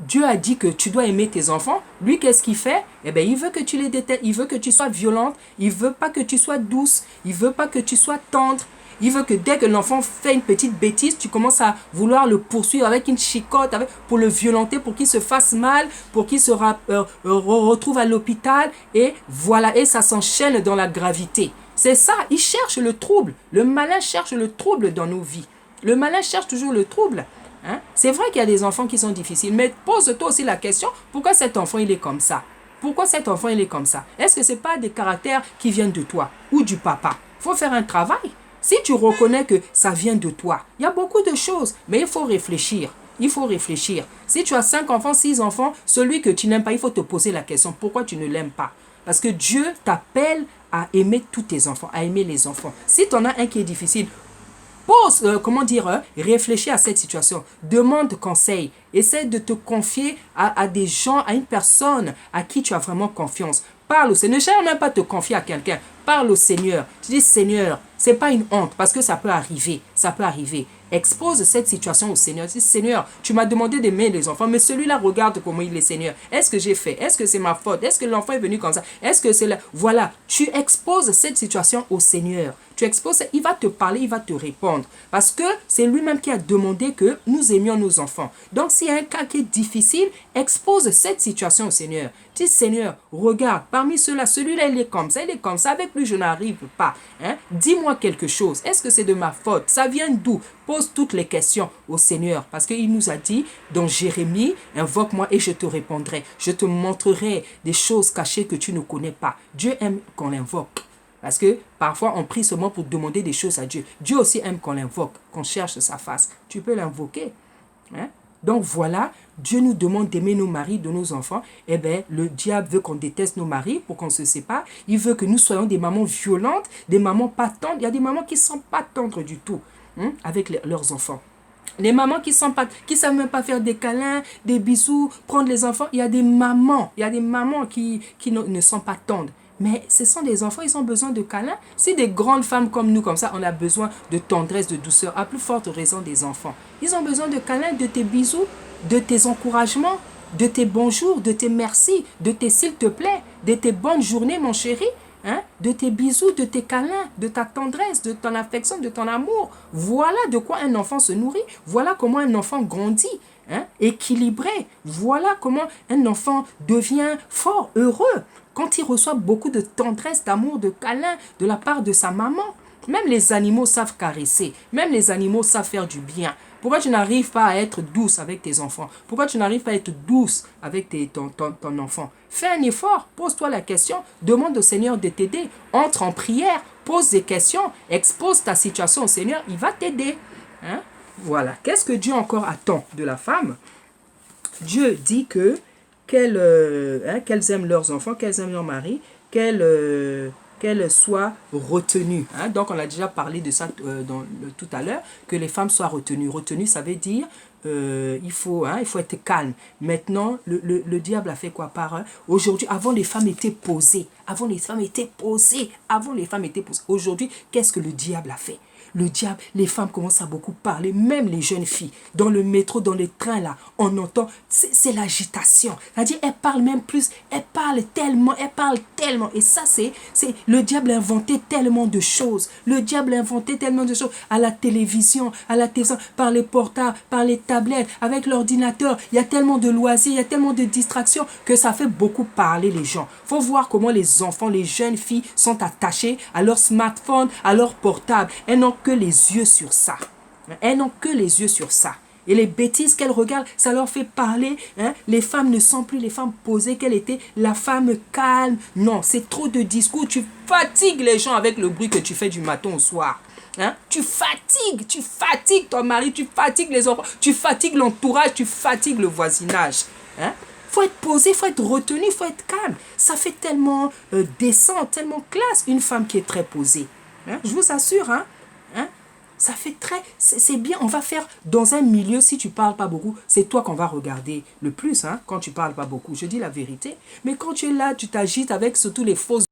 Dieu a dit que tu dois aimer tes enfants. Lui, qu'est-ce qu'il fait? Eh bien, il veut que tu les détestes. Il veut que tu sois violente. Il veut pas que tu sois douce. Il veut pas que tu sois tendre. Il veut que dès que l'enfant fait une petite bêtise, tu commences à vouloir le poursuivre avec une chicotte, pour le violenter, pour qu'il se fasse mal, pour qu'il se retrouve à l'hôpital. Et voilà, et ça s'enchaîne dans la gravité. C'est ça, il cherche le trouble. Le malin cherche le trouble dans nos vies. Le malin cherche toujours le trouble. Hein? C'est vrai qu'il y a des enfants qui sont difficiles, mais pose-toi aussi la question, pourquoi cet enfant il est comme ça? Pourquoi cet enfant il est comme ça? Est-ce que ce n'est pas des caractères qui viennent de toi ou du papa? Il faut faire un travail. Si tu reconnais que ça vient de toi, il y a beaucoup de choses, mais il faut réfléchir. Il faut réfléchir. Si tu as 5 enfants, 6 enfants, celui que tu n'aimes pas, il faut te poser la question, pourquoi tu ne l'aimes pas? Parce que Dieu t'appelle à aimer tous tes enfants, à aimer les enfants. Si tu en as un qui est difficile, réfléchis à cette situation, demande conseil, essaie de te confier à des gens, à une personne à qui tu as vraiment confiance. Parle au Seigneur, ne cherche même pas à te confier à quelqu'un, parle au Seigneur. Tu dis Seigneur, c'est pas une honte parce que ça peut arriver, ça peut arriver. Expose cette situation au Seigneur. Dis Seigneur, tu m'as demandé d'aimer les enfants, mais celui-là regarde comment il est Seigneur. Est-ce que j'ai fait? Est-ce que c'est ma faute? Est-ce que l'enfant est venu comme ça? Est-ce que c'est là? Voilà, tu exposes cette situation au Seigneur. Tu exposes, il va te parler, il va te répondre. Parce que c'est lui-même qui a demandé que nous aimions nos enfants. Donc s'il y a un cas qui est difficile, expose cette situation au Seigneur. Dis Seigneur, regarde, parmi ceux-là, celui-là il est comme ça, avec lui je n'arrive pas. Hein? Dis-moi quelque chose. Est-ce que c'est de ma faute? Ça vient d'où? Pose toutes les questions au Seigneur. Parce qu'il nous a dit dans Jérémie, invoque-moi et je te répondrai. Je te montrerai des choses cachées que tu ne connais pas. Dieu aime qu'on l'invoque. Parce que parfois, on prie seulement pour demander des choses à Dieu. Dieu aussi aime qu'on l'invoque, qu'on cherche sa face. Tu peux l'invoquer. Hein? Donc voilà, Dieu nous demande d'aimer nos maris, de nos enfants. Eh bien, le diable veut qu'on déteste nos maris pour qu'on se sépare. Il veut que nous soyons des mamans violentes, des mamans pas tendres. Il y a des mamans qui ne sont pas tendres du tout avec leurs enfants. Les mamans qui ne savent même pas faire des câlins, des bisous, prendre les enfants. Il y a des mamans qui ne sont pas tendres. Mais ce sont des enfants, ils ont besoin de câlins. Si des grandes femmes comme nous, comme ça, on a besoin de tendresse, de douceur, à plus forte raison des enfants. Ils ont besoin de câlins, de tes bisous, de tes encouragements, de tes bonjours, de tes merci, de tes s'il te plaît, de tes bonnes journées, mon chéri. Hein, de tes bisous, de tes câlins, de ta tendresse, de ton affection, de ton amour. Voilà de quoi un enfant se nourrit. Voilà comment un enfant grandit, hein, équilibré. Voilà comment un enfant devient fort, heureux. Quand il reçoit beaucoup de tendresse, d'amour, de câlins de la part de sa maman. Même les animaux savent caresser. Même les animaux savent faire du bien. Pourquoi tu n'arrives pas à être douce avec tes enfants? Pourquoi tu n'arrives pas à être douce avec ton enfant? Fais un effort, pose-toi la question, demande au Seigneur de t'aider. Entre en prière, pose des questions, expose ta situation au Seigneur, il va t'aider. Hein? Voilà. Qu'est-ce que Dieu encore attend de la femme? Dieu dit que qu'elles aiment leurs enfants, qu'elles aiment leur mari, qu'elles soient retenues. Hein? Donc, on a déjà parlé de ça tout à l'heure, que les femmes soient retenues. Retenues, ça veut dire il faut être calme. Maintenant, le diable a fait quoi par aujourd'hui, avant les femmes étaient posées. Avant les femmes étaient posées. Aujourd'hui, qu'est-ce que le diable a fait? Le diable, les femmes commencent à beaucoup parler, même les jeunes filles. Dans le métro, dans les trains, là, on entend, c'est l'agitation. C'est-à-dire, elles parlent même plus, elles parlent tellement. Et ça, c'est le diable a inventé tellement de choses. À la télévision, par les portables, par les tablettes, avec l'ordinateur. Il y a tellement de loisirs, il y a tellement de distractions que ça fait beaucoup parler les gens. Il faut voir comment les enfants, les jeunes filles sont attachées à leur smartphone, à leur portable. Elles n'ont que les yeux sur ça. Et les bêtises qu'elles regardent, ça leur fait parler. Hein? Les femmes ne sont plus les femmes posées qu'elles étaient. La femme calme. Non, c'est trop de discours. Tu fatigues les gens avec le bruit que tu fais du matin au soir. Hein? Tu fatigues ton mari, tu fatigues les enfants, tu fatigues l'entourage, tu fatigues le voisinage. Hein? Faut être posé, il faut être retenu, il faut être calme. Ça fait tellement décent, tellement classe une femme qui est très posée. Hein? Je vous assure, hein? Ça fait c'est bien, on va faire dans un milieu, si tu parles pas beaucoup, c'est toi qu'on va regarder le plus, hein, quand tu parles pas beaucoup, je dis la vérité. Mais quand tu es là, tu t'agites avec surtout les fausses